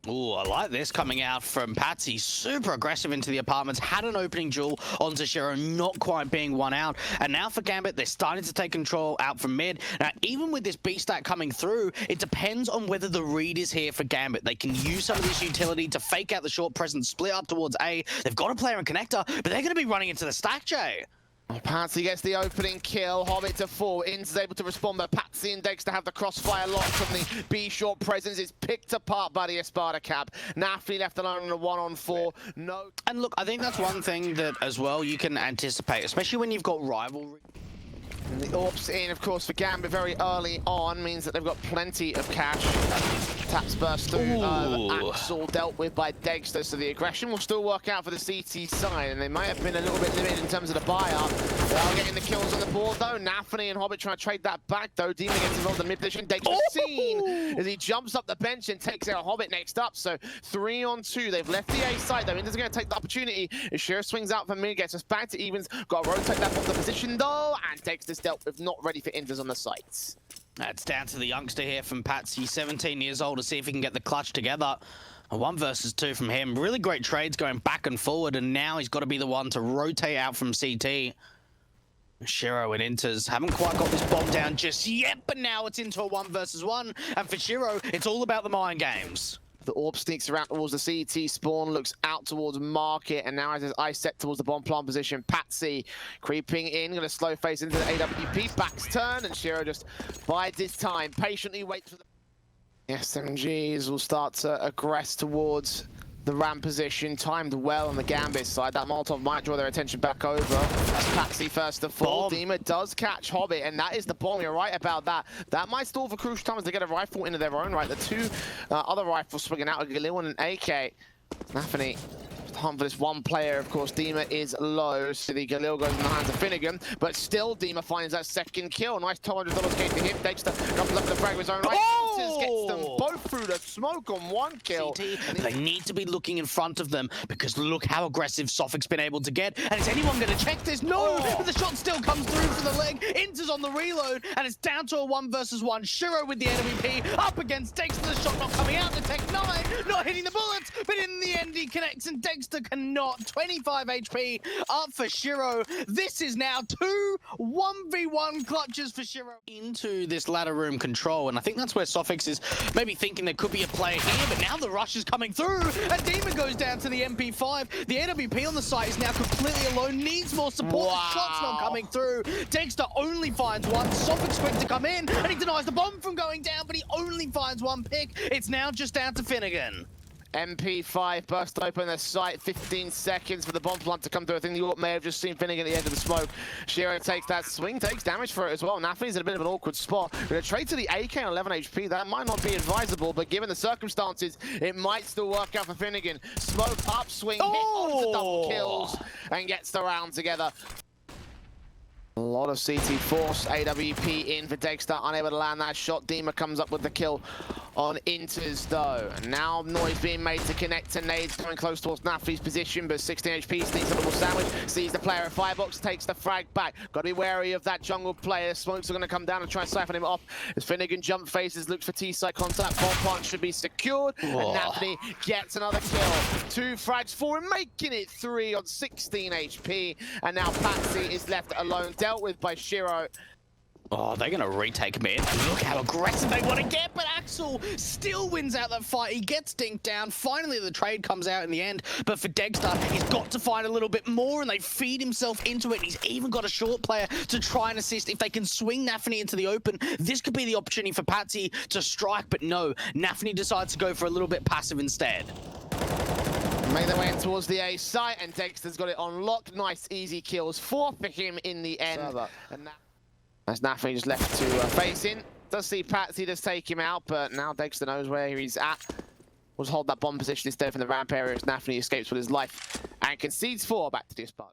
Ooh, I like this coming out from Patsy. Super aggressive into the apartments. Had an opening duel onto Shiro, not quite being won out. And now for Gambit, they're starting to take control out from mid. Now, even with this B stack coming through, it depends on whether the read is here for Gambit. They can use some of this utility to fake out the short presence, split up towards A. They've got a player and connector, but they're going to be running into the stack, Jay. Patsy gets the opening kill, Hobbit to fall, In's able to respond, but Patsy and Dexter have the crossfire locked from the B short presence. It's picked apart by the Espada cap. Nafli left alone on a 1-on-4. No. And look, I think that's one thing that as well you can anticipate, especially when you've got rivalry. And the AWP's in, of course, for Gambit very early on, means that they've got plenty of cash. Taps burst through, Axel dealt with by Dexter, so the aggression will still work out for the CT side, and they might have been a little bit limited in terms of the buy-up. They are getting the kills on the board, though. Nafani and Hobbit trying to trade that back, though. Demon gets involved in the mid-position. Dexter's seen as he jumps up the bench and takes out Hobbit next up, so 3-on-2. They've left the A side, though. Inter's going to take the opportunity. As Shiro swings out for mid, gets us back to evens. Got to rotate that from the position, though, and Dexter's dealt with, not ready for Inters on the sites. That's down to the youngster here from Patsy, 17 years old, to see if he can get the clutch together. A 1 versus 2 from him. Really great trades going back and forward, and now he's got to be the one to rotate out from CT. Shiro and Inters haven't quite got this bomb down just yet, but now it's into a 1 versus 1. And for Shiro, it's all about the mind games. The AWP sneaks around towards the CT spawn, looks out towards Market, and now has his eyes set towards the bomb plant position. Patsy creeping in, going to slow face into the AWP. Back's turn, and Shiro just bides his time, patiently waits for the SMGs will start to aggress towards the ramp position, timed well on the Gambit side. That Molotov might draw their attention back over. That's Patsy first of all. Dima does catch Hobbit, and that is the bomb. You're right about that. That might stall for crucial times to get a rifle into their own right. The two other rifles swinging out, a Galil and an AK. Nafani hunt for this one player, of course. Dima is low, so the Galil goes in the hands of Finnegan, but still Dima finds that second kill. Nice $200 gain for him. Dexter comes up with the frag of his own right. Gets them both through the smoke on 1 kill. CT, they need to be looking in front of them, because look how aggressive Sophics been able to get. And is anyone going to check this? No! But the shot still comes through for the leg. Inter's on the reload, and it's down to a 1 versus 1. Shiro with the NWP up against Dexter. The shot not coming out. The Tech 9 not hitting the bullets, but in the end he connects, and Dexter cannot. 25 HP up for Shiro. This is now 2 1v1 clutches for Shiro into this ladder room control, and I think that's where Sophics is maybe thinking there could be a player here, but now the rush is coming through, and Demon goes down to the MP5. The AWP on the site is now completely alone, needs more support. The shot's not coming through. Dexter only finds 1. Sophics quick to come in, and he denies the bomb from going down, but he only finds 1 pick. It's now just down to Finnegan. MP5 burst open the site, 15 seconds for the bomb plant to come through. I think the AWP may have just seen Finnegan at the edge of the smoke. Shiro takes that swing, takes damage for it as well. Nafli's in a bit of an awkward spot. Gonna trade to the AK on 11 HP. That might not be advisable, but given the circumstances, it might still work out for Finnegan. Smoke up, swing, hit onto double kills, and gets the round together. A lot of CT force, AWP in for Dexter, unable to land that shot. Dima comes up with the kill on Inters though. And now noise being made to connect to nades coming close towards Nafli's position, but 16 HP sneaks a little sandwich, sees the player at firebox, takes the frag back. Gotta be wary of that jungle player. Smokes are gonna come down and try and siphon him off. As Finnegan jump faces, looks for T-side contact. Bomb plant should be secured. And Nafli gets another kill. 2 frags for him, making it 3 on 16 HP. And now Patsy is left alone, dealt with by Shiro. Oh, they're going to retake mid. Look how aggressive they want to get, but Axel still wins out that fight. He gets dinked down. Finally, the trade comes out in the end, but for Dexter, he's got to find a little bit more, and they feed himself into it. He's even got a short player to try and assist. If they can swing Nafani into the open, this could be the opportunity for Patsy to strike, but no, Nafani decides to go for a little bit passive instead. Make their way in towards the A site, and Dexter's got it unlocked. Nice, easy kills. 4 for him in the end. And as Nafani just left to face in. Does see Patsy just take him out, but now Dexter knows where he's at. We'll hold that bomb position instead from the ramp area as Nafani escapes with his life and concedes 4 back to the Espada.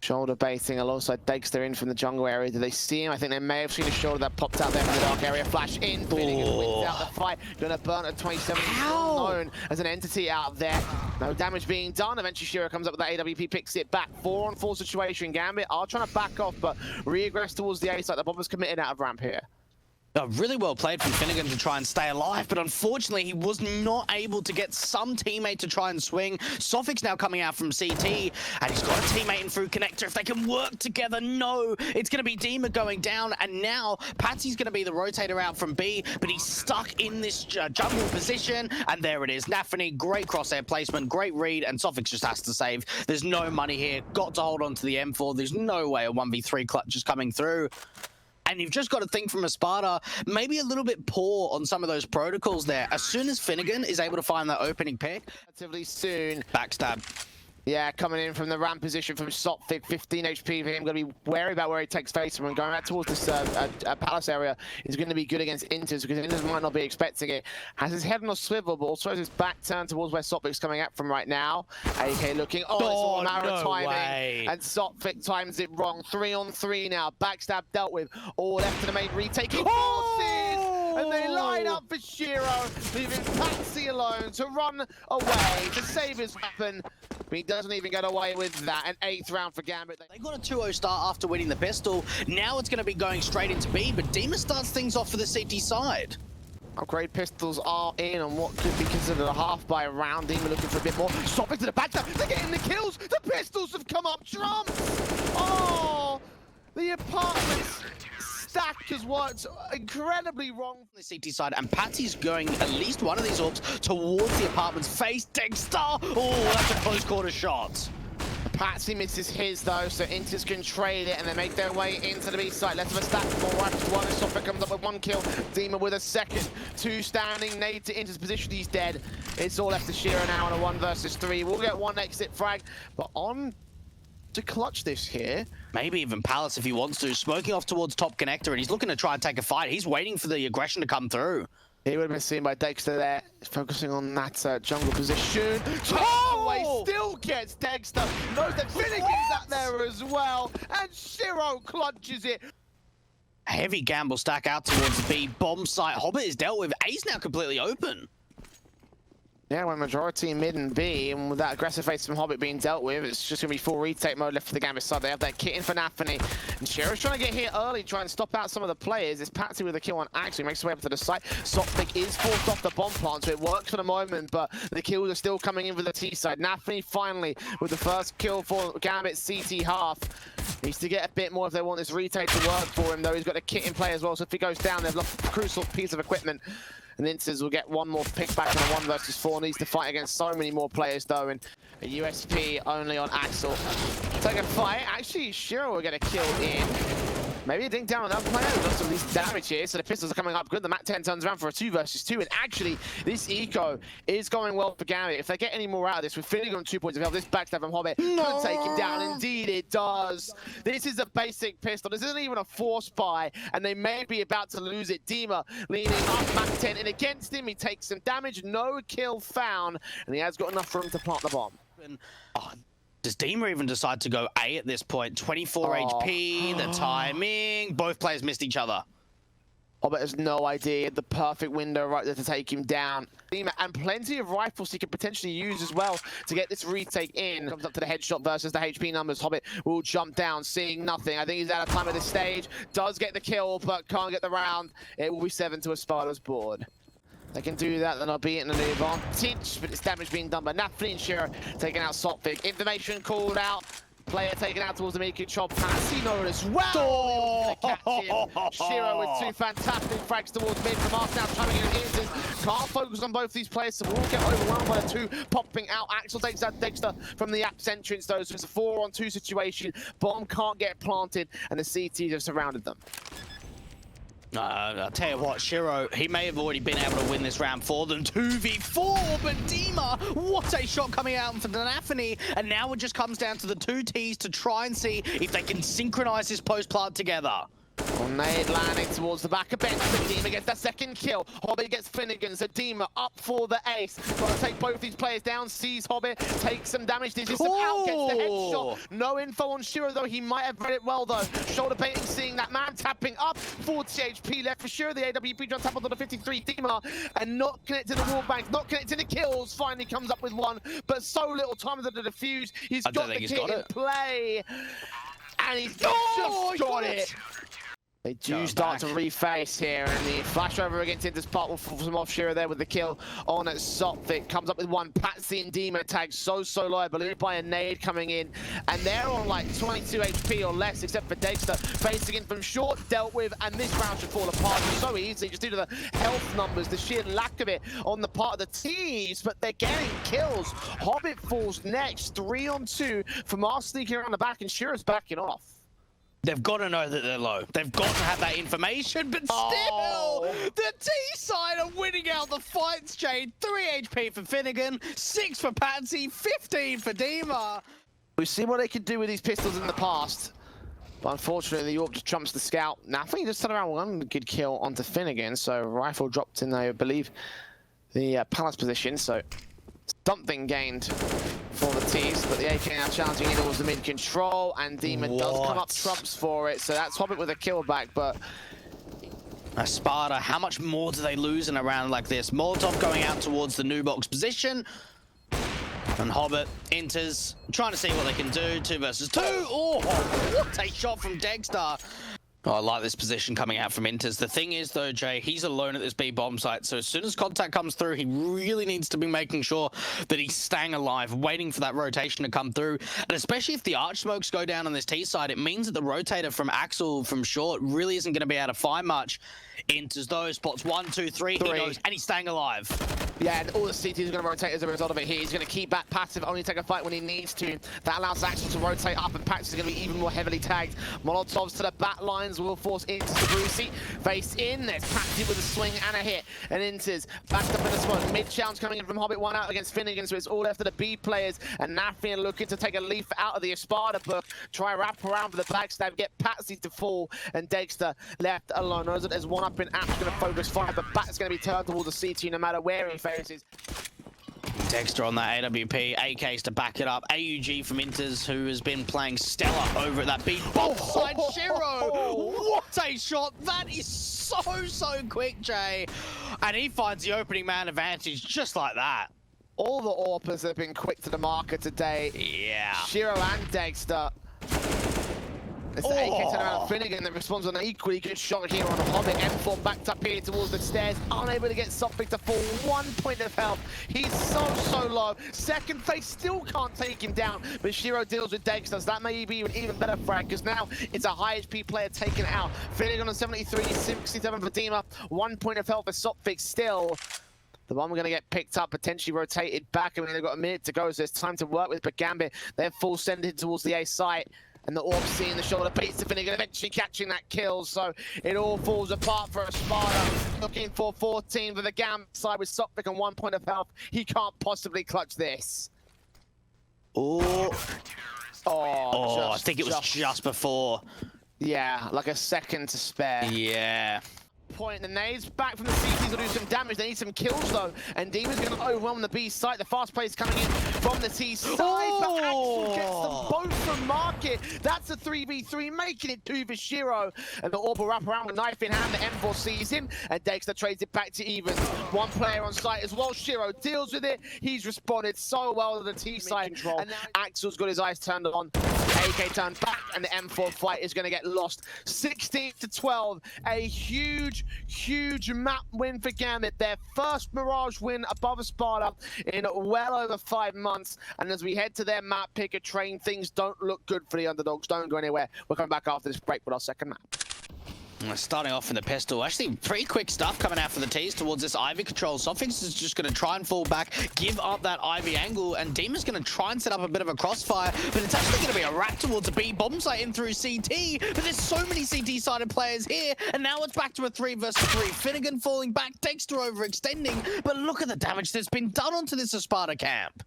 Shoulder baiting alongside Dexter in from the jungle area. Do they see him? I think they may have seen a shoulder that popped out there from the dark area. Flash in, Finnegan wins out the fight. Gonna burn at 27. Still known as an entity out there. No damage being done. Eventually Shiro comes up with that AWP, picks it back. 4-on-4 situation. Gambit are trying to back off, but re-aggress towards the A side. The bomber's committed out of ramp here. Really well played from Finnegan to try and stay alive, but unfortunately he was not able to get some teammate to try and swing. Sophic's now coming out from CT, and he's got a teammate in through connector. If they can work together, no, it's going to be Dima going down, and now Patsy's going to be the rotator out from B, but he's stuck in this jungle position, and there it is. Nafany, great crosshair placement, great read, and Sophic just has to save. There's no money here, got to hold on to the M4. There's no way a 1v3 clutch is coming through. And you've just got to think from Espada, maybe a little bit poor on some of those protocols there. As soon as Finnegan is able to find that opening pick, Relatively soon. backstab. Yeah, coming in from the ramp position from Sophic, 15 HP for him. Going to be wary about where he takes face from, and going out towards this palace area is going to be good against Inters, because Inters might not be expecting it. Has his head on a swivel, but also has his back turned towards where Sophic's coming out from right now. AK looking, it's all a matter of timing. Way. And Sophic times it wrong. 3-on-3 now. Backstab dealt with. All left to the main, retaking forces! And they line up for Shiro, leaving Patsy alone to run away to save his weapon. But he doesn't even get away with that. An 8th round for Gambit. They got a 2-0 start after winning the pistol. Now it's going to be going straight into B, but Dima starts things off for the CT side. Upgrade pistols are in on what could be considered a half-buy round. Dima looking for a bit more. Stopping to the back. They're getting the kills. The pistols have come up trumps. Oh, the apartments stack has worked incredibly wrong on the CT side, and Patsy's going at least one of these orbs towards the apartment's face. Dexter! Oh, that's a close quarter shot. Patsy misses his though, so Inters can trade it and they make their way into the B site. Less of a stack, more rifles. One, Sophic comes up with 1 kill. Dima with a second. 2 standing. Nade to Inters' position. He's dead. It's all left to Shiro now on a 1 versus 3. We'll get 1 exit frag, but on to clutch this here. Maybe even Palace if he wants to. Smoking off towards top connector, and he's looking to try and take a fight. He's waiting for the aggression to come through. He would have been seen by Dexter there, focusing on that jungle position. Away still gets Dexter. Knows that Finnegan's out there as well, and Shiro clutches it. Heavy gamble stack out towards the B bomb site. Hobbit is dealt with. A's now completely open. Yeah, when majority mid and B, and with that aggressive face from Hobbit being dealt with, it's just going to be full retake mode left for the Gambit side. They have that kit in for Nafany. And Shiro's trying to get here early, try and stop out some of the players. It's Patsy with a kill on Axel, makes his way up to the site. Sophic is forced off the bomb plant, so it works for the moment, but the kills are still coming in for the T side. Nafany finally with the first kill for Gambit CT half. Needs to get a bit more if they want this retake to work for him, though. He's got a kit in play as well, so if he goes down, they've lost a crucial piece of equipment. And Inters will get 1 more pick back in a 1 versus 4. Needs to fight against so many more players though, and a USP only on Axel. Take a fight. Actually, Shiro will get a kill in. Maybe a dink down on another player. We've got some of these damage here, so the pistols are coming up good. The Mat 10 turns around for a 2 versus 2, and actually, this eco is going well for Gambit. If they get any more out of this, with Finnegan on 2 points of health, this backstab from Hobbit could take him down. Indeed, it does. This is a basic pistol. This isn't even a force buy, and they may be about to lose it. Dima leaning up, Mat 10 in against him. He takes some damage, no kill found, and he has got enough room to plant the bomb. Does Dima even decide to go A at this point? 24 HP, the timing. Both players missed each other. Hobbit has no idea. The perfect window right there to take him down. Dima, and plenty of rifles he could potentially use as well to get this retake in. Comes up to the headshot versus the HP numbers. Hobbit will jump down, seeing nothing. I think he's out of time at this stage. Does get the kill, but can't get the round. It will be 7 to Espada's board. They can do that, they're not beating an advantage, but it's damage being done by Nafany and Shiro, taking out Sophic. Information called out. Player taken out towards the mid chop. Patsy known as well. Shiro with 2 fantastic frags towards mid. The mark now coming in. Can't focus on both these players, so we'll get overwhelmed by the 2 popping out. Axel takes out Dexter from the apps entrance though, so it's a 4-on-2 situation. Bomb can't get planted, and the CTs have surrounded them. I'll tell you what, Shiro, he may have already been able to win this round for them. 2v4, but Dima, what a shot coming out for Nafany. And now it just comes down to the 2 Ts to try and see if they can synchronize this post plant together. Nade landing towards the back of bench. Dima gets that 2nd kill. Hobbit gets Finnegan, so Dima up for the ace. Got to take both these players down. Sees Hobbit, takes some damage. This is some out, gets the headshot. No info on Shiro though. He might have read it well though. Shoulder baiting, seeing that man tapping up. 40 HP left for Shiro. The AWP jump tap onto the 53 Dima, and not connected to the wall bank, not connected to kills. Finally comes up with 1, but so little time to the defuse. He's got the kit in play, and he's just got it. They do start to reface here, and the flash over against Inter's part will fall from off Shearer there with the kill on Sophic. Comes up with one. Patsy and Demo tag so low, I believe, by a nade coming in. And they're on like 22 HP or less, except for Dexter. Facing in from short, dealt with, and this round should fall apart so easily just due to the health numbers, the sheer lack of it on the part of the teams, but they're getting kills. Hobbit falls next, 3 on 2 from our sneaking around the back, and Shearer's backing off. They've got to know that they're low. They've got to have that information, but still, the T-side are winning out the fights, Jade. 3 HP for Finnegan, 6 for Patsy, 15 for Dima. We've seen what they could do with these pistols in the past, but unfortunately, the York just trumps the scout. Nothing, just turned around one good kill onto Finnegan, so rifle dropped in, I believe, the palace position, so something gained for the T's, but the AK now challenging in towards the mid control, and Demon does come up trumps for it, so that's Hobbit with a kill back, but Espada, how much more do they lose in a round like this? Molotov going out towards the new box position, and Hobbit enters, trying to see what they can do. 2 versus 2. Oh, what a shot from Dexter. Oh, I like this position coming out from Inters. The thing is, though, Jay, he's alone at this B bomb site, so as soon as contact comes through, he really needs to be making sure that he's staying alive, waiting for that rotation to come through. And especially if the arch smokes go down on this T side, it means that the rotator from Axel from short really isn't going to be able to find much. Inters, though, spots 1, 2, 3, he knows, and he's staying alive. Yeah, and all the CTs are going to rotate as a result of it here. He's going to keep back passive, only take a fight when he needs to. That allows Axel to rotate up, and Pax is going to be even more heavily tagged. Molotovs to the back lines will force into Brucey. Face in, there's Paxi with a swing and a hit. And Inters backed up in the smoke. Mid-challenge coming in from Hobbit, 1 out against Finnegan, so it's all left of the B players. And Nafian looking to take a leaf out of the Espada book. Try wrap around for the backstab, get Patsy to fall, and Dexter left alone. Knows that there's one up in App's going to focus fire, but back's going to be turned towards the CT no matter where he faces. Dexter on that AWP, AKs to back it up. AUG from Inters, who has been playing stellar over at that B bomb side. Shiro, what a shot! That is so quick, Jay. And he finds the opening man advantage just like that. All the AWPers have been quick to the marker today. Yeah. Shiro and Dexter. It's the AK turn around Finnegan that responds on an equally good shot here on the Hobbit. M4 backed up here towards the stairs, unable to get something to fall. 1 point of health. He's so low. Second phase still can't take him down, but Shiro deals with Dexter. So that may be an even better frag, because now it's a high HP player taken out. Finnegan on 73, 67 for Dima. 1 point of health for Sophic still. The bomb going to get picked up, potentially rotated back. I mean, they've got a minute to go, so there's time to work with. But Gambit, they're full sending towards the A site. And the Orb seeing the shoulder piece to Finnegan, eventually catching that kill. So it all falls apart for Espada. Looking for 14 for the Gambit side with Sophic and 1 point of health. He can't possibly clutch this. I think it was just before. Yeah, like a second to spare. Yeah. Point. The nades back from the CTs will do some damage. They need some kills though, and Demon's going to overwhelm the B site. The fast play is coming in from the T side, but Axel gets them both from market. That's a 3v3, making it 2 for Shiro, and the Orb will wrap around with knife in hand. The M4 sees him, and Dexter trades it back to even. 1 player on site as well. Shiro deals with it. He's responded so well to the T side, and now Axel's got his eyes turned on. AK turned back, and the M4 fight is going to get lost. 16-12, a huge map win for Gambit. Their first Mirage win above Espada in well over 5 months. And as we head to their map picker train, things don't look good for the underdogs. Don't go anywhere. We'll come back after this break with our second map. Starting off in the pistol, actually pretty quick stuff coming out for the T's towards this Ivy control. Sophics is just going to try and fall back, give up that Ivy angle, and Dima's going to try and set up a bit of a crossfire, but it's actually going to be a wrap towards a B bomb site in through CT, but there's so many CT-sided players here, and now it's back to a 3 versus 3. Finnegan falling back, Dexter overextending, but look at the damage that's been done onto this Espada camp.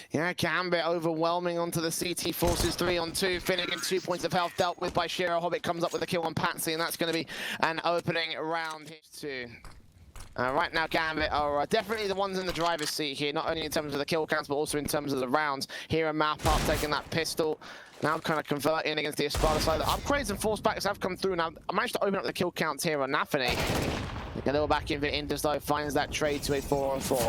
Yeah, Gambit overwhelming onto the CT forces. 3 on 2. Finnegan 2 points of health dealt with by Shiro. Hobbit comes up with a kill on Patsy, and that's going to be an opening round here too. Right now, Gambit are definitely the ones in the driver's seat here, not only in terms of the kill counts, but also in terms of the rounds. Here, a map up, taking that pistol. Now kind of converting against the Espada side. The upgrades and force backs have come through. Now, I managed to open up the kill counts here on Nafany. A little back in for Inters, though, finds that trade to a 4 on 4.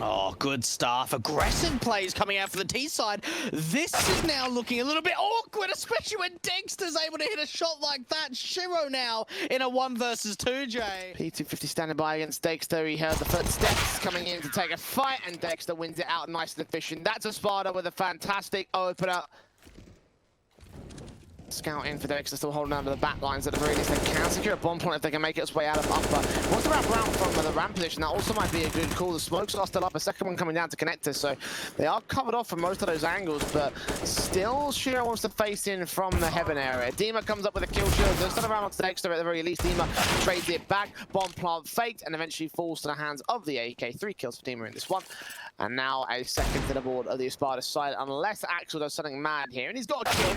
Oh, Oh, good stuff. Aggressive plays coming out for the T side. This is now looking a little bit awkward, especially when Dexter's able to hit a shot like that. Shiro now in a 1 versus 2, Jay. P250 standing by against Dexter. He heard the footsteps coming in to take a fight, and Dexter wins it out nice and efficient. That's Espada with a fantastic opener. Scouting for Dexter, still holding on to the back lines at the very least. They can secure a bomb point if they can make its way out of upper. Wants to wrap around from the ramp position. That also might be a good call. The smokes are still up. A second one coming down to connect us, so they are covered off from most of those angles, but still Shiro wants to face in from the heaven area. Dima comes up with a kill shield. They're still around onto Dexter at the very least. Dima trades it back. Bomb plant faked and eventually falls to the hands of the AK. 3 kills for Dima in this one. And now a second to the board of the Espada side, unless Axel does something mad here. And he's got a kill.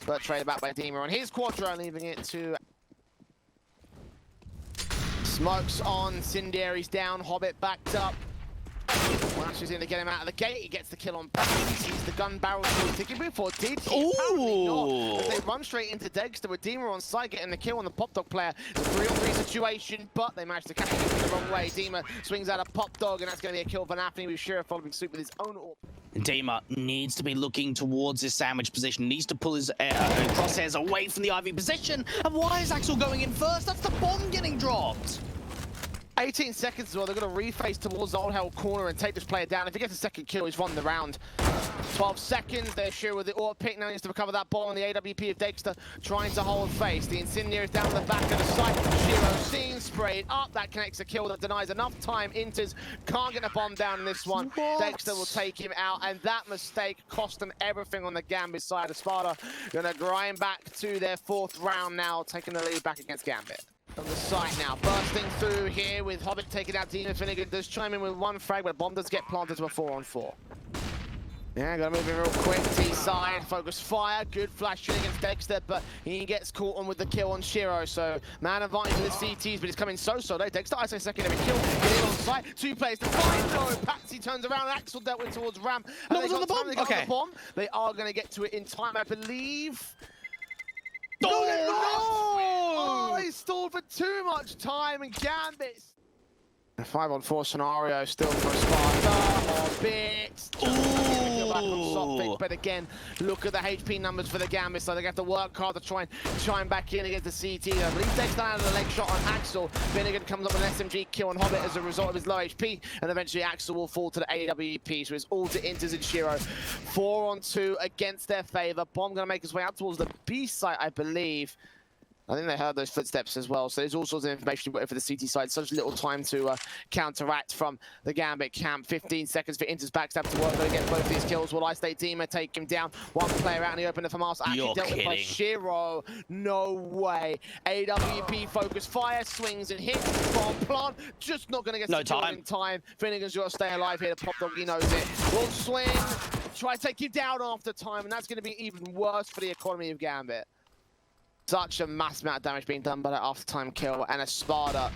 But traded back by Dima on his quadro, leaving it to Smokes on, Cindery's down, Hobbit backed up. Once he's in to get him out of the gate, he gets the kill on back. He sees the gun barrel still ticking before. Did he? Apparently not. As they run straight into Dexter with Dima on side, getting the kill on the Pop Dog player. It's a 3-on-3 situation, but they managed to catch him the wrong way. Dima swings out a Pop Dog, and that's going to be a kill for Anthony, with Shiro following suit with his own AWP. Dima needs to be looking towards his sandwich position, needs to pull his crosshairs away from the Ivy position. And why is Axel going in first? That's the bomb getting dropped. 18 seconds as well. They're going to reface towards the old hell corner and take this player down. If he gets a second kill, he's won the round. 12 seconds. They're sure with the AWP pick. Now needs to recover that ball on the AWP of Dexter, trying to hold face. The Incendiary is down the back of the site. Shiro seen, sprayed up. That connects a kill that denies enough time. Inters can't get a bomb down in this one. What? Dexter will take him out, and that mistake cost them everything on the Gambit side. Espada going to grind back to their 4th round now, taking the lead back against Gambit. On the site now, bursting through here with Hobbit taking out Dina. Finnegan does chime in with 1 frag, but bomb does get planted to a 4-on-4. Yeah, gotta move it real quick. T-side, focus fire, good flash shooting against Dexter, but he gets caught on with the kill on Shiro, so man advantage for the CTs, but it's coming so low. Dexter, I say secondary kill, get in on site, 2 players to find. No, Patsy turns around, Axel dealt with towards Ram. No, it's on the bomb. Okay. They are gonna get to it in time, I believe. Oh, no! He stalled for too much time, and Gambit. A 5-on-4 scenario still for Espada. Ooh. But again, look at the HP numbers for the Gambit, so they have to work hard to try and chime back in against the CT. I believe takes down the leg shot on Axel. Finnegan comes up with an SMG kill on Hobbit as a result of his low HP, and eventually Axel will fall to the AWP. So it's all to Inters and Shiro. 4-on-2 against their favor. Bomb gonna make his way out towards the B site, I believe. I think they heard those footsteps as well, so there's all sorts of information for the CT side. Such little time to counteract from the Gambit camp. 15 seconds for Inter's backstab to work, but get both these kills. Will I-State Dima take him down? 1 player out in the open for Mars. Actually dealt with by Shiro. No way. AWP focus fire, swings and hits. Bomb plant, just not going to get secured in time. Finnegan's got to stay alive here. The Pop Dog, he knows it. Will swing, try to take him down after time, and that's going to be even worse for the economy of Gambit. Such a massive amount of damage being done by that after-time kill, and Espada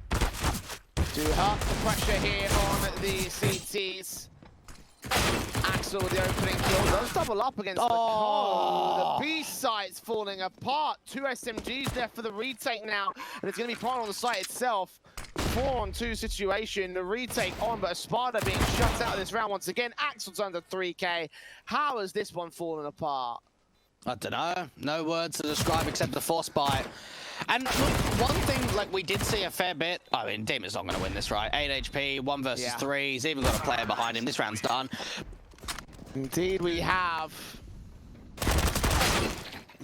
to hurt the pressure here on the CTs. Axel with the opening kill, does double up against the car. The B site's falling apart. 2 SMGs there for the retake now, and it's going to be part on the site itself. 4-on-2 situation, the retake on, but Espada being shut out of this round once again. Axel's under 3K. How has this one fallen apart? I don't know. No words to describe except the force buy. And look, one thing, like, we did see a fair bit. I mean, Dima's not going to win this, right? 8 HP, 1 versus 3. He's even got a player behind him. This round's done. Indeed, we have.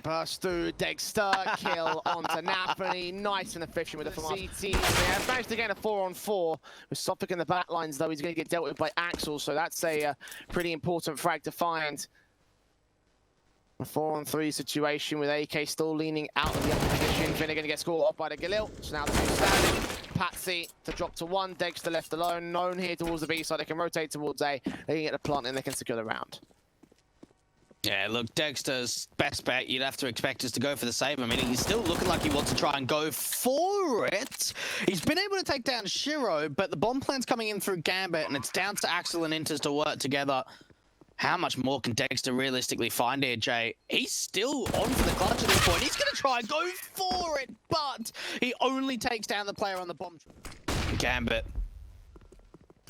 Burst through Dexter, kill onto Napoli. Nice and efficient with the CT. They have managed to get a 4-on-4 with Sophic in the back lines, though. He's going to get dealt with by Axel, so that's a pretty important frag to find. A 4-on-3 situation with AK still leaning out of the upper position. Finnegan gets caught up by the Galil. So now the 2 standing. Patsy to drop to 1. Dexter left alone. Known here towards the B side. They can rotate towards A. They can get the plant and they can secure the round. Yeah, look, Dexter's best bet, you'd have to expect us to go for the save. I mean, he's still looking like he wants to try and go for it. He's been able to take down Shiro, but the bomb plan's coming in through Gambit, and it's down to Axel and Inters to work together. How much more can Dexter realistically find here, Jay? He's still on for the clutch at this point. He's going to try and go for it, but he only takes down the player on the bomb. Gambit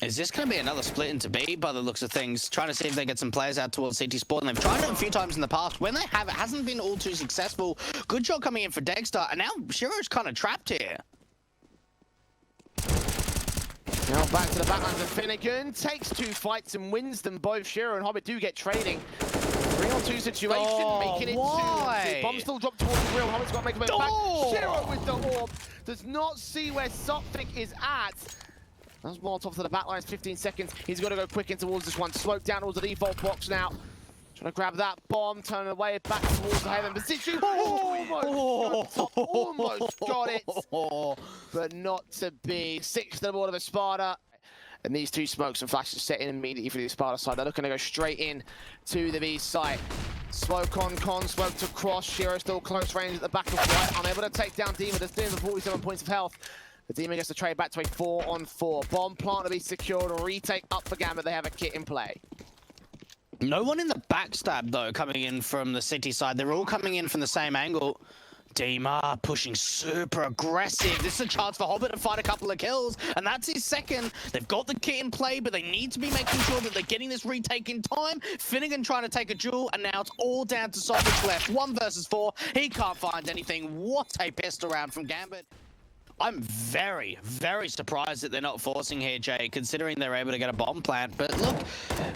Is this going to be another split into B by the looks of things? Trying to see if they get some players out towards CT Sport. And they've tried it a few times in the past. When they have, it hasn't been all too successful. Good shot coming in for Dexter. And now Shiro's kind of trapped here. Now back to the backlines of Finnegan. Takes 2 fights and wins them both. Shiro and Hobbit do get trading. 3-on-2 situation, making it 2-on-2. Bomb still dropped towards the grill. Hobbit's got to make a way back. Shiro with the orb. Does not see where Sophic is at. That's Molotov to the backlines, 15 seconds. He's got to go quick in towards this one. Smoke down towards the default box now. Trying to grab that bomb, turn away, back towards the heaven position. Almost got it. But not to be. 6 to the board of Espada. And these 2 smokes and flashes set in immediately for the Espada side. They're looking to go straight in to the B site. Smoke on con, smoke to cross. Shiro still close range at the back of right. Unable to take down Dima. That's doing the 47 points of health. The Demon gets to trade back to a 4-on-4. Bomb plant to be secured. A retake up for Gambit. They have a kit in play. No one in the backstab, though, coming in from the city side. They're all coming in from the same angle. Dima pushing super aggressive. This is a chance for Hobbit to find a couple of kills, and that's his second. They've got the kit in play, but they need to be making sure that they're getting this retake in time. Finnegan trying to take a duel, and now it's all down to Sophic left. 1 versus 4. He can't find anything. What a pistol round from Gambit. I'm very, very surprised that they're not forcing here, Jay, considering they're able to get a bomb plant. But look,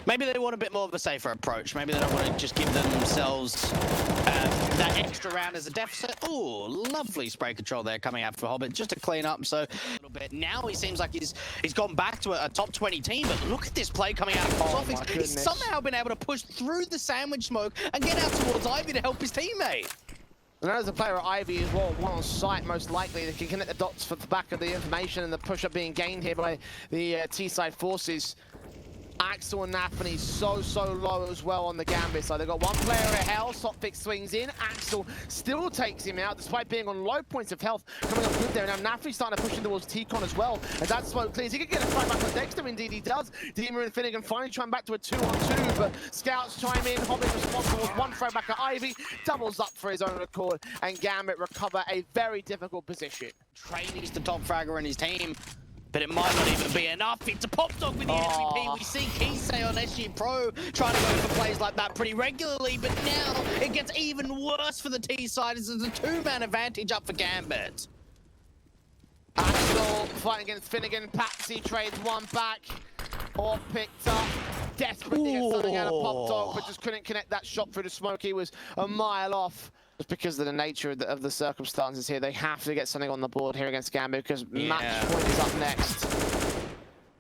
maybe they want a bit more of a safer approach. Maybe they don't want to just give themselves that extra round as a deficit. Oh, lovely spray control there coming out for Hobbit, just to clean up. So a little bit. Now he seems like he's gone back to a top 20 team. But look at this play coming out of Sophic. He's somehow been able to push through the sandwich smoke and get out towards Ivy to help his teammate. And as a player at Ivy as well, one on site most likely, they can connect the dots for the back of the information and the push-up being gained here by the T-side forces. Axel and Nafany so low as well on the Gambit side. They've got 1 player at hell. Sophic swings in. Axel still takes him out despite being on low points of health. Coming up good there. Now Nafany's starting to push in towards T-Con as well. As that smoke clears, he can get a fight back on Dexter. Indeed he does. Dima and Finnegan finally trying back to a 2-on-2, but scouts chime in. Hobbit responsible with 1 throw back at Ivy. Doubles up for his own accord, and Gambit recover a very difficult position. Trainee's the top fragger in his team. But it might not even be enough. It's a pop dog with the MVP. We see Kisei on SG Pro trying to go for plays like that pretty regularly, but now it gets even worse for the T side as there's a 2-man advantage up for Gambit. Axel fighting against Finnegan. Patsy trades 1 back. Or picked up. Desperately gets something out of Pop Dog, but just couldn't connect that shot through the smoke. He was a mile off. Just because of the nature of the circumstances here, they have to get something on the board here against Gambit because match point is up next.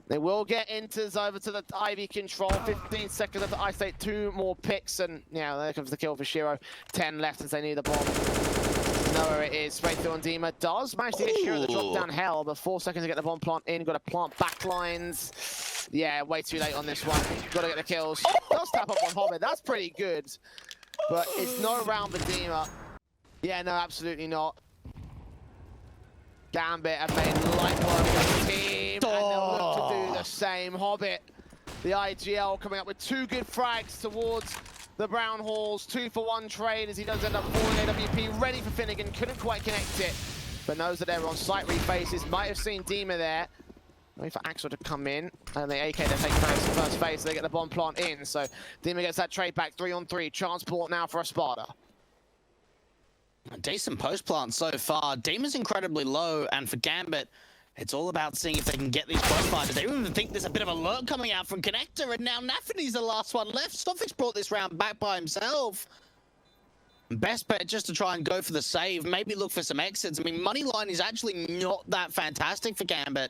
They will get Inters over to the Ivy control. 15 seconds after I state 2 more picks, and yeah, there comes the kill for Shiro. 10 left as they need the bomb. Know where it is. Straight through on Dima. Does manage to get Shiro the drop down hell, but 4 seconds to get the bomb plant in. Got to plant backlines. Yeah, way too late on this one. Got to get the kills. Does tap up on Hobbit. That's pretty good. But it's no round for Dima. Yeah, no, absolutely not. Gambit have made light work of the team, and they'll look to do the same. Hobbit, the IGL, coming up with 2 good frags towards the Brown Halls. 2 for 1 trade as he does end up falling AWP. Ready for Finnegan, couldn't quite connect it, but knows that they're on site refaces. Might have seen Dima there. Wait for Axel to come in, and the AK they take first phase, so they get the bomb plant in. So Dima gets that trade back 3-on-3. Transport now for Espada. A decent post plant so far. Dima's incredibly low, and for Gambit, it's all about seeing if they can get these cross fighters. They even think there's a bit of a lurk coming out from Connector, and now Nafany's the last one left. Stoffix brought this round back by himself. Best bet just to try and go for the save, maybe look for some exits. I mean, Moneyline is actually not that fantastic for Gambit.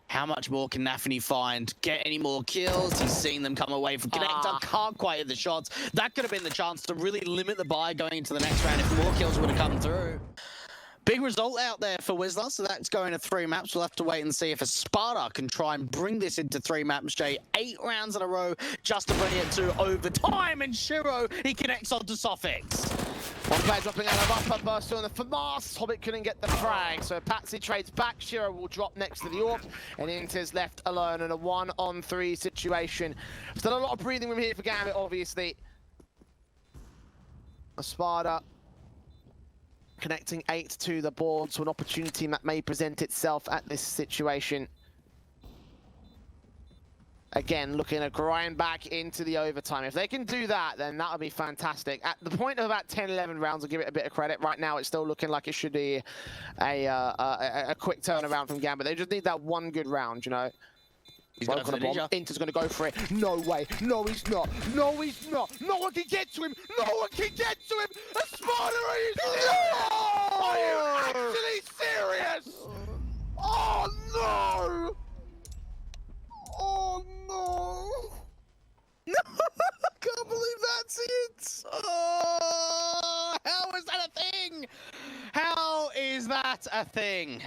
How much more can Nafany find? Get any more kills? He's seen them come away from Connector. Can't quite hit the shots. That could have been the chance to really limit the buy going into the next round if more kills would have come through. Big result out there for Whistler, so that's going to 3 maps. We'll have to wait and see if Espada can try and bring this into 3 maps, Jay. 8 rounds in a row just to bring it to overtime, and Shiro, he connects onto Sophic. 1 player dropping out of upper burst on the FAMAS. Hobbit couldn't get the frag, so Patsy trades back. Shiro will drop next to the AWP, and Inter's left alone in a 1-on-3 situation. Still a lot of breathing room here for Gambit, obviously. Espada connecting 8 to the board, so an opportunity that may present itself at this situation. Again, looking to grind back into the overtime. If they can do that, then that would be fantastic. At the point of about 10, 11 rounds, I'll give it a bit of credit. Right now, it's still looking like it should be a quick turnaround from Gambit. They just need that one good round, you know. He's going for the ninja. Inter's going to go for it. No way. No, he's not. No, he's not. No one can get to him. No one can get to him. Espada, are you serious? Are you actually serious? Oh, no. Oh, no. No, I can't believe that's it. Oh, how is that a thing? How is that a thing?